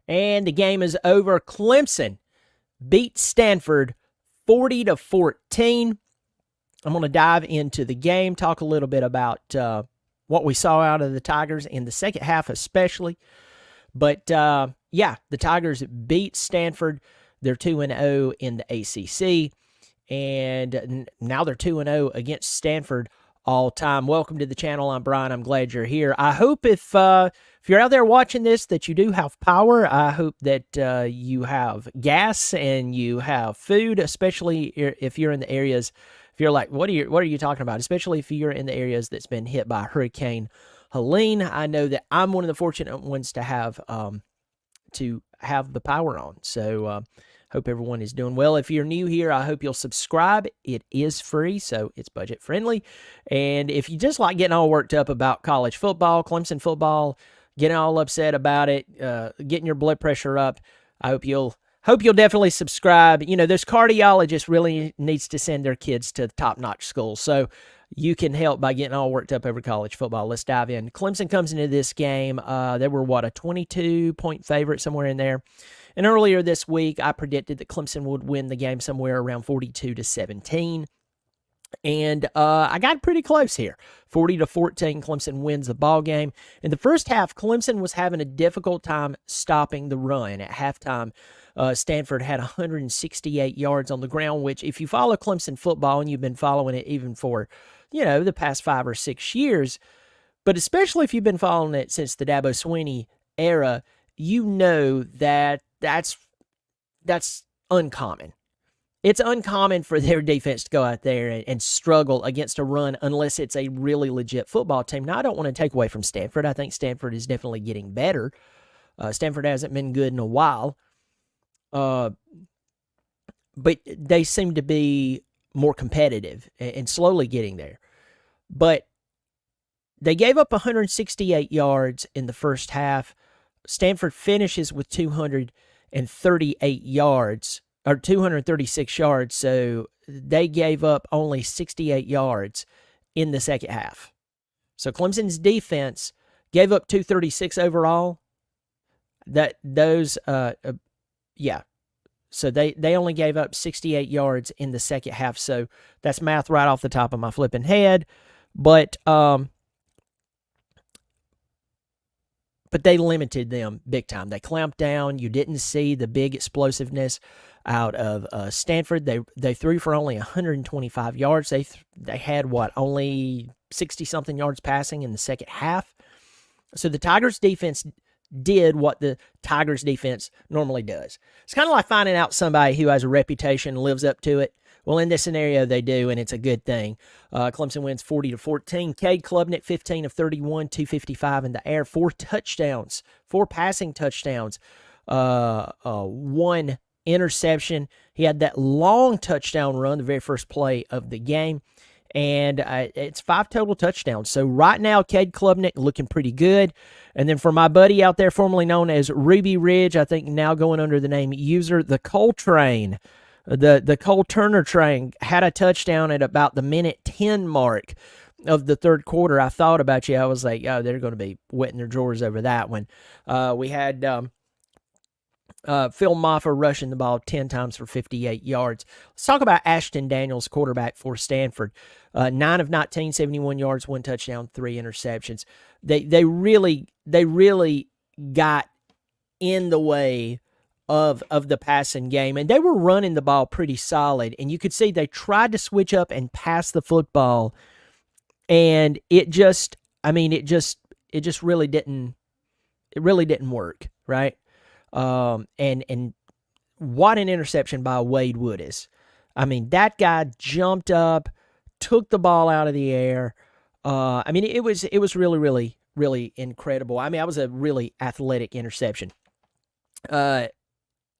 And the game is over. Clemson beat Stanford 40-14. I'm going to dive into the game, talk a little bit about what we saw out of the Tigers in the second half especially. But, yeah, the Tigers beat Stanford. They're 2-0 in the ACC, and now they're 2-0 against Stanford all time. Welcome to the channel. I'm Brian. I'm glad you're here. I hope if you're out there watching this that you do have power. I hope that you have gas and you have food, especially if you're in the areas. If you're like, what are you talking about? Especially if you're in the areas that's been hit by Hurricane Helene. I know that I'm one of the fortunate ones to have the power on. So hope everyone is doing well. If you're new here, I hope you'll subscribe. It is free, so it's budget friendly. And if you just like getting all worked up about college football, Clemson football, getting all upset about it, getting your blood pressure up, I hope you'll definitely subscribe. You know, those cardiologists really needs to send their kids to top-notch schools. So you can help by getting all worked up over college football. Let's dive in. Clemson comes into this game. They were, a 22-point favorite, somewhere in there. And earlier this week, I predicted that Clemson would win the game somewhere around 42-17. And I got pretty close here. 40-14, Clemson wins the ball game. In the first half, Clemson was having a difficult time stopping the run. At halftime, Stanford had 168 yards on the ground, which if you follow Clemson football, and you've been following it even for, the past 5 or 6 years, but especially if you've been following it since the Dabo Swinney era, you know that that's uncommon. It's uncommon for their defense to go out there and struggle against a run unless it's a really legit football team. Now, I don't want to take away from Stanford. I think Stanford is definitely getting better. Stanford hasn't been good in a while. But they seem to be more competitive and slowly getting there. But they gave up 168 yards in the first half. Stanford finishes with 238 yards, or 236 yards, so they gave up only 68 yards in the second half. So Clemson's defense gave up 236 overall. So they only gave up 68 yards in the second half. So that's math right off the top of my flipping head. But they limited them big time. They clamped down. You didn't see the big explosiveness out of Stanford. They threw for only 125 yards. They had only 60-something yards passing in the second half. So the Tigers defense did what the Tigers defense normally does. It's kind of like finding out somebody who has a reputation and lives up to it. Well, in this scenario, they do, and it's a good thing. Clemson wins 40-14. Cade Klubnik, 15 of 31, 255 in the air, 4 passing touchdowns, 1 interception. He had that long touchdown run, the very first play of the game, and it's 5 total touchdowns. So right now, Cade Klubnik looking pretty good. And then for my buddy out there, formerly known as Ruby Ridge, I think now going under the name User, the Coltrane, the Cole Turner train, had a touchdown at about the minute 10 mark of the third quarter. I thought about you. I was like, oh, they're going to be wetting their drawers over that one. We had Phil Maffa rushing the ball 10 times for 58 yards. Let's talk about Ashton Daniels, quarterback for Stanford. 9 of 19, 71 yards, 1 touchdown, 3 interceptions. They really got in the way of the passing game, and they were running the ball pretty solid, and you could see they tried to switch up and pass the football, and it just really didn't work, right? And what an interception by Wade Wood is. I mean, that guy jumped up, took the ball out of the air. It was really, really, really incredible. I mean, that was a really athletic interception.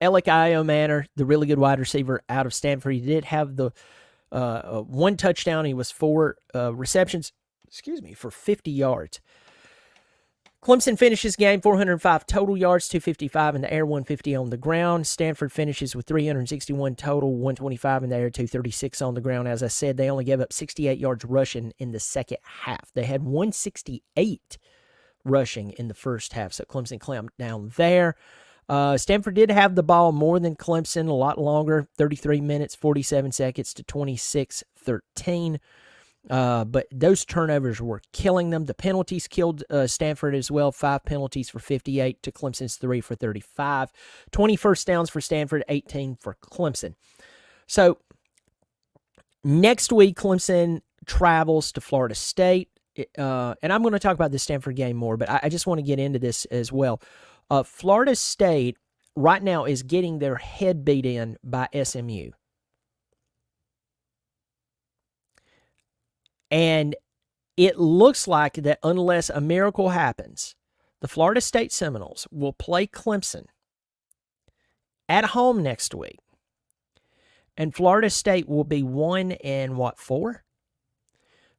Alec Manor, the really good wide receiver out of Stanford, he did have the 1 touchdown. He was 4 receptions, for 50 yards. Clemson finishes game 405 total yards, 255 in the air, 150 on the ground. Stanford finishes with 361 total, 125 in the air, 236 on the ground. As I said, they only gave up 68 yards rushing in the second half. They had 168 rushing in the first half, so Clemson clamped down there. Stanford did have the ball more than Clemson, a lot longer, 33 minutes, 47 seconds to 26-13. But those turnovers were killing them. The penalties killed Stanford as well. 5 penalties for 58 to Clemson's 3 for 35. 20 first downs for Stanford, 18 for Clemson. So next week, Clemson travels to Florida State. And I'm going to talk about the Stanford game more, but I just want to get into this as well. Florida State right now is getting their head beat in by SMU. And it looks like that unless a miracle happens, the Florida State Seminoles will play Clemson at home next week. And Florida State will be 1-4?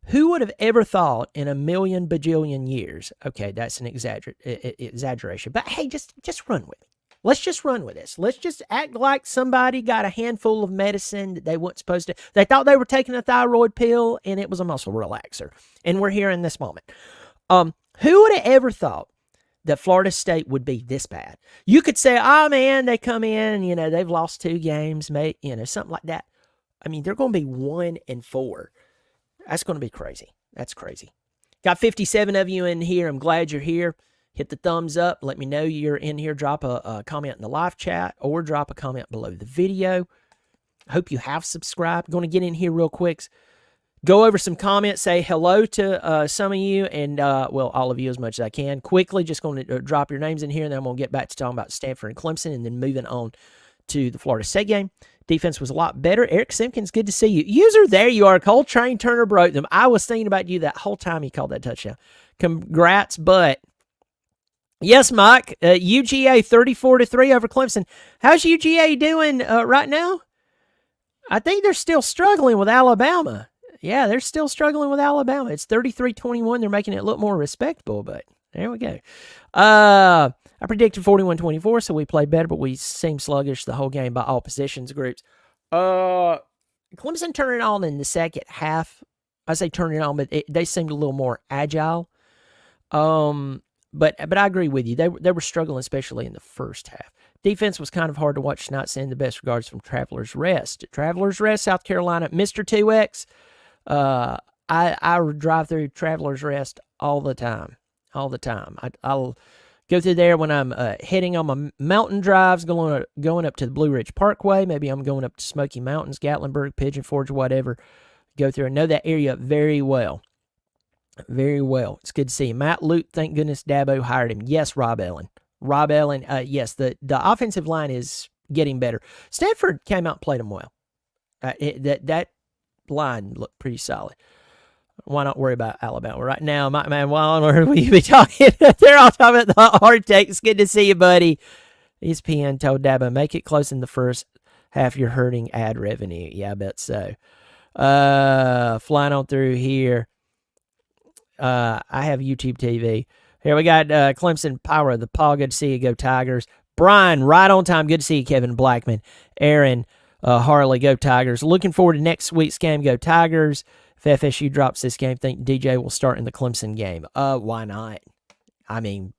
Who would have ever thought in a million bajillion years? Okay, that's an exaggeration. But hey, just run with it. Let's just run with this. Let's just act like somebody got a handful of medicine that they weren't supposed to. They thought they were taking a thyroid pill, and it was a muscle relaxer. And we're here in this moment. Who would have ever thought that Florida State would be this bad? You could say, oh, man, they come in, they've lost 2 games, something like that. I mean, they're going to be 1-4. That's going to be crazy. That's crazy. Got 57 of you in here. I'm glad you're here. Hit the thumbs up. Let me know you're in here. Drop a comment in the live chat or drop a comment below the video. I hope you have subscribed. Going to get in here real quick. Go over some comments. Say hello to some of you and, all of you as much as I can. Quickly, just going to drop your names in here, and then I'm going to get back to talking about Stanford and Clemson and then moving on to the Florida State game. Defense was a lot better. Eric Simpkins, good to see you. User, there you are. Coltrane Turner broke them. I was thinking about you that whole time you called that touchdown. Congrats, but yes, Mike, UGA 34-3 over Clemson. How's UGA doing right now? I think they're still struggling with Alabama. Yeah, they're still struggling with Alabama. It's 33-21. They're making it look more respectable, but there we go. I predicted 41-24, so we played better, but we seemed sluggish the whole game by all positions groups. Clemson turned it on in the second half. I say turn it on, but they seemed a little more agile. But I agree with you. They were struggling, especially in the first half. Defense was kind of hard to watch tonight. Send the best regards from Travelers Rest. Travelers Rest, South Carolina. Mr. 2X. I drive through Travelers Rest all the time. All the time. I'll go through there when I'm heading on my mountain drives, going up to the Blue Ridge Parkway. Maybe I'm going up to Smoky Mountains, Gatlinburg, Pigeon Forge, whatever. Go through. I know that area very well. Very well. It's good to see you. Matt Luke, thank goodness Dabo hired him. Yes, Rob Ellen. Yes, the offensive line is getting better. Stanford came out and played them well. That line looked pretty solid. Why not worry about Alabama right now? Man, why on earth will you be talking? They're all talking about the hard take. It's good to see you, buddy. ESPN told Dabo, make it close in the first half. You're hurting ad revenue. Yeah, I bet so. Flying on through here. I have YouTube TV. Here we got Clemson Power of the Paw. Good to see you. Go Tigers. Brian, right on time. Good to see you, Kevin Blackman. Aaron Harley, go Tigers. Looking forward to next week's game. Go Tigers. If FSU drops this game, think DJ will start in the Clemson game. Why not? I mean,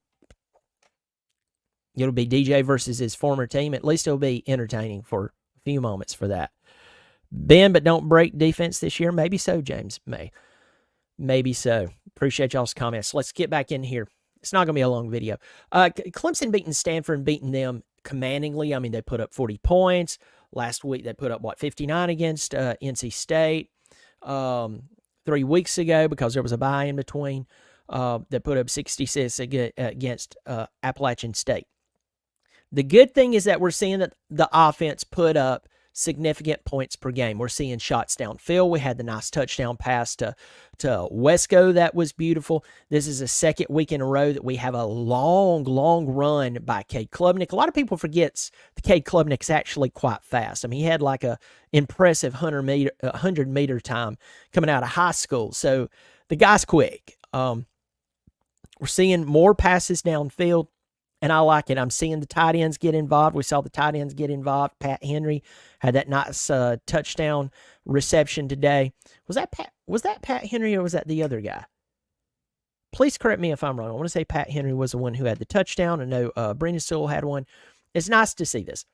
it'll be DJ versus his former team. At least it'll be entertaining for a few moments for that. Bend but don't break defense this year. Maybe so, James. Maybe so. Appreciate y'all's comments. Let's get back in here. It's not going to be a long video. Clemson beating Stanford and beating them commandingly. I mean, they put up 40 points. Last week, they put up, 59 against NC State. 3 weeks ago, because there was a bye in between, they put up 66 against Appalachian State. The good thing is that we're seeing that the offense put up significant points per game. We're seeing shots downfield. We had the nice touchdown pass to Wesco. That was beautiful. This is the second week in a row that we have a long run by Cade Klubnik. A lot of people forget the Cade Klubnik's actually quite fast. I mean, he had like a impressive 100-meter time coming out of high school. So the guy's quick. We're seeing more passes downfield. And I like it. I'm seeing the tight ends get involved. We saw the tight ends get involved. Pat Henry had that nice touchdown reception today. Was that Pat Henry or was that the other guy? Please correct me if I'm wrong. I want to say Pat Henry was the one who had the touchdown. I know Brendan Sewell had one. It's nice to see this.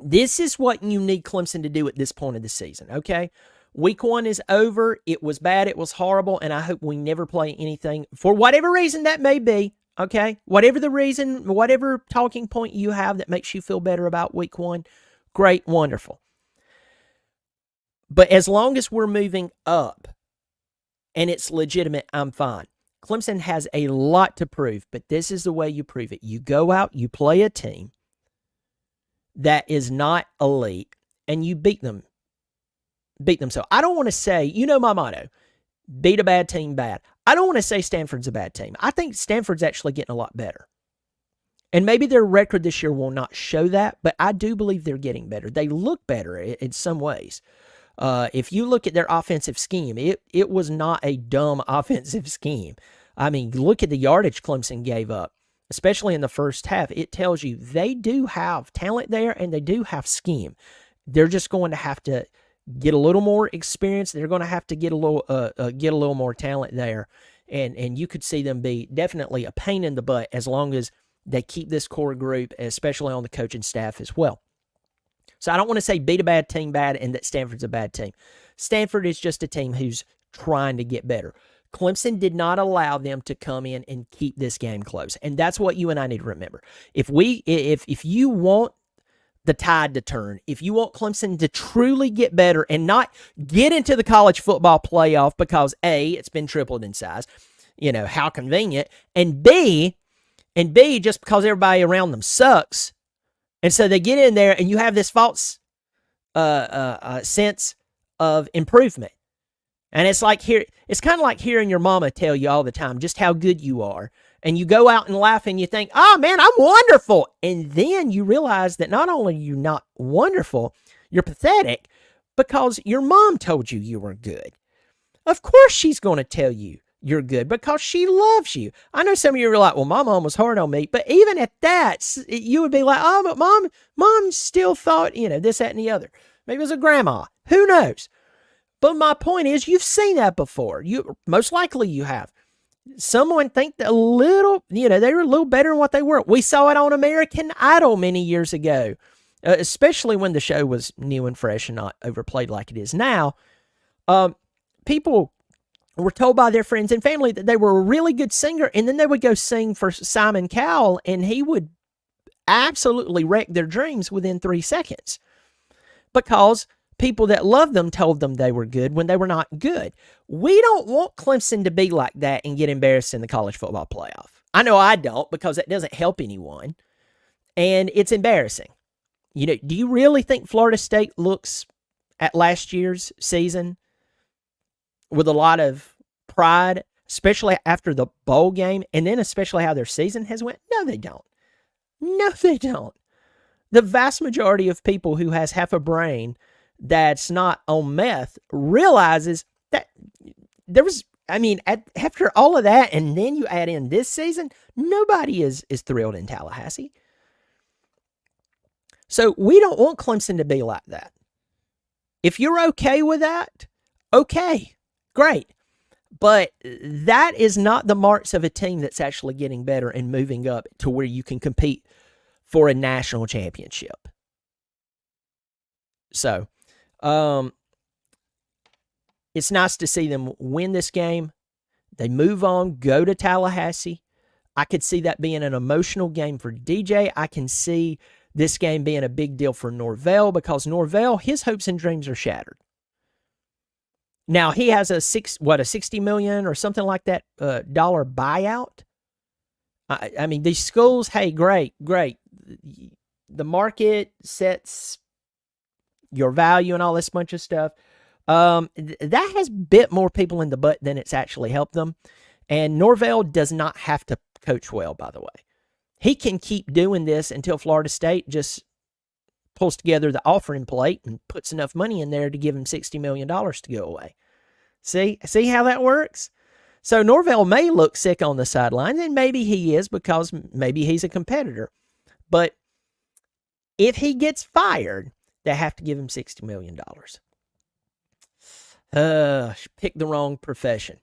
This is what you need Clemson to do at this point of the season, okay? Week 1 is over. It was bad. It was horrible, and I hope we never play anything for whatever reason that may be, okay? Whatever the reason, whatever talking point you have that makes you feel better about Week 1, great, wonderful. But as long as we're moving up and it's legitimate, I'm fine. Clemson has a lot to prove, but this is the way you prove it. You go out, you play a team that is not elite, and you beat them. So I don't want to say, you know my motto, beat a bad team bad. I don't want to say Stanford's a bad team. I think Stanford's actually getting a lot better. And maybe their record this year will not show that, but I do believe they're getting better. They look better in some ways. If you look at their offensive scheme, it was not a dumb offensive scheme. I mean, look at the yardage Clemson gave up, especially in the first half. It tells you they do have talent there and they do have scheme. They're just going to have to get a little more experience. They're going to have to get a little more talent there, and you could see them be definitely a pain in the butt as long as they keep this core group, especially on the coaching staff as well. So I don't want to say beat a bad team bad and that Stanford's a bad team. Stanford is just a team who's trying to get better. Clemson did not allow them to come in and keep this game close. And that's what you and I need to remember. If you want the tide to turn, if you want Clemson to truly get better and not get into the college football playoff because A, it's been tripled in size, how convenient, and B, just because everybody around them sucks, and so they get in there and you have this false sense of improvement. And it's kind of like hearing your mama tell you all the time just how good you are. And you go out and laugh and you think, oh man, I'm wonderful. And then you realize that not only are you not wonderful, you're pathetic because your mom told you you were good. Of course she's going to tell you you're good because she loves you. I know some of you are like, well, my mom was hard on me. But even at that, you would be like, oh, but mom still thought, this, that, and the other. Maybe it was a grandma. Who knows? But my point is, you've seen that before. Most likely you have. Someone think they were a little better than what they were. We saw it on American Idol many years ago, especially when the show was new and fresh and not overplayed like it is now. People were told by their friends and family that they were a really good singer, and then they would go sing for Simon Cowell, and he would absolutely wreck their dreams within 3 seconds because people that loved them told them they were good when they were not good. We don't want Clemson to be like that and get embarrassed in the college football playoff. I know I don't, because that doesn't help anyone, and it's embarrassing. Do you really think Florida State looks at last year's season with a lot of pride, especially after the bowl game, and then especially how their season has went? No, they don't. No, they don't. The vast majority of people who has half a brain that's not on meth realizes that after all of that, and then you add in this season, nobody is thrilled in Tallahassee. So we don't want Clemson to be like that. If you're okay with that, okay, great. But that is not the marks of a team that's actually getting better and moving up to where you can compete for a national championship. So, it's nice to see them win this game. They move on, go to Tallahassee. I could see that being an emotional game for DJ. I can see this game being a big deal for Norvell because Norvell, his hopes and dreams are shattered. Now, he has a $60 million or something like that dollar buyout. I mean, these schools, hey, great. The market sets your value and all this bunch of stuff. That has bit more people in the butt than it's actually helped them. And Norvell does not have to coach well, by the way. He can keep doing this until Florida State just pulls together the offering plate and puts enough money in there to give him $60 million to go away. See how that works? So Norvell may look sick on the sidelines, and maybe he is because maybe he's a competitor. But if he gets fired, they have to give him $60 million. Pick the wrong profession.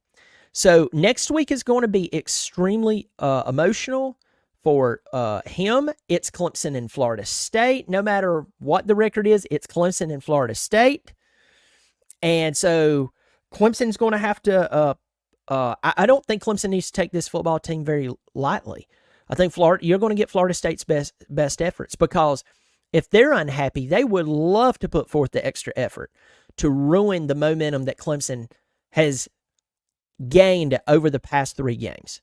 So next week is going to be extremely emotional for him, it's Clemson and Florida State. No matter what the record is, it's Clemson and Florida State. And so Clemson's going to have to I don't think Clemson needs to take this football team very lightly. I think you're going to get Florida State's best efforts, because if they're unhappy, they would love to put forth the extra effort to ruin the momentum that Clemson has gained over the past 3 games.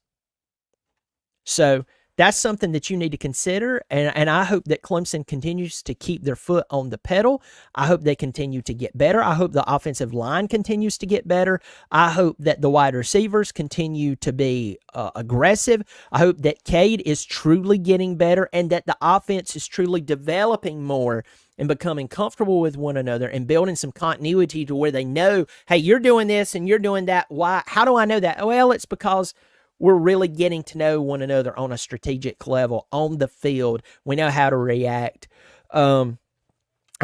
So that's something that you need to consider, and I hope that Clemson continues to keep their foot on the pedal. I hope they continue to get better. I hope the offensive line continues to get better. I hope that the wide receivers continue to be aggressive. I hope that Cade is truly getting better, and that the offense is truly developing more and becoming comfortable with one another and building some continuity to where they know, hey, you're doing this and you're doing that. Why? How do I know that? Well, it's because we're really getting to know one another on a strategic level on the field. We know how to react. I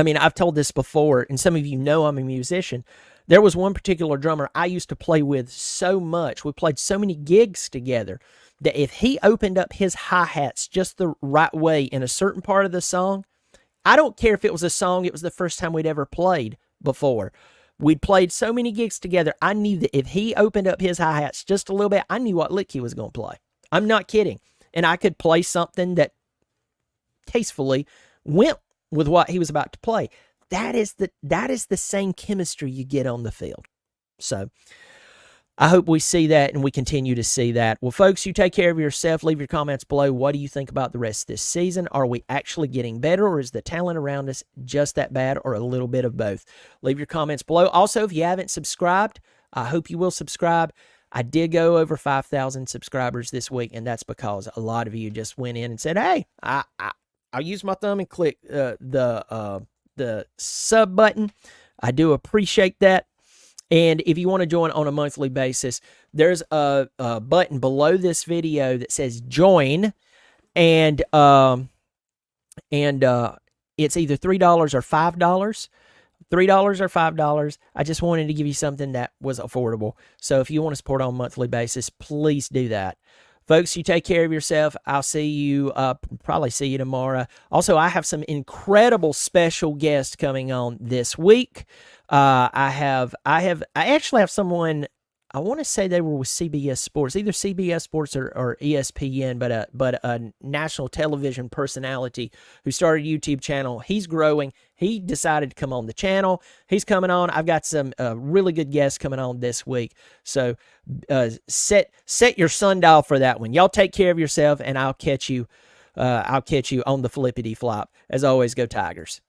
mean, I've told this before, and some of you know I'm a musician. There was one particular drummer I used to play with so much. We played so many gigs together that if he opened up his hi-hats just the right way in a certain part of the song, I don't care if it was a song it was the first time we'd ever played before. We'd played so many gigs together, I knew that if he opened up his hi-hats just a little bit, I knew what lick he was going to play. I'm not kidding. And I could play something that tastefully went with what he was about to play. That is the same chemistry you get on the field. So I hope we see that and we continue to see that. Well, folks, you take care of yourself. Leave your comments below. What do you think about the rest of this season? Are we actually getting better, or is the talent around us just that bad, or a little bit of both? Leave your comments below. Also, if you haven't subscribed, I hope you will subscribe. I did go over 5,000 subscribers this week, and that's because a lot of you just went in and said, hey, I'll use my thumb and click the sub button. I do appreciate that. And if you want to join on a monthly basis, there's a button below this video that says join, and it's either $3 or $5. $3 or $5. I just wanted to give you something that was affordable. So if you want to support on a monthly basis, please do that. Folks, you take care of yourself. I'll see you, probably see you tomorrow. Also, I have some incredible special guests coming on this week. I actually have someone, I want to say they were with CBS Sports, either CBS Sports or ESPN, but a national television personality who started a YouTube channel. He's growing. He decided to come on the channel. He's coming on. I've got some really good guests coming on this week. So set your sundial for that one. Y'all take care of yourself, and I'll catch you on the flippity flop. As always, go Tigers.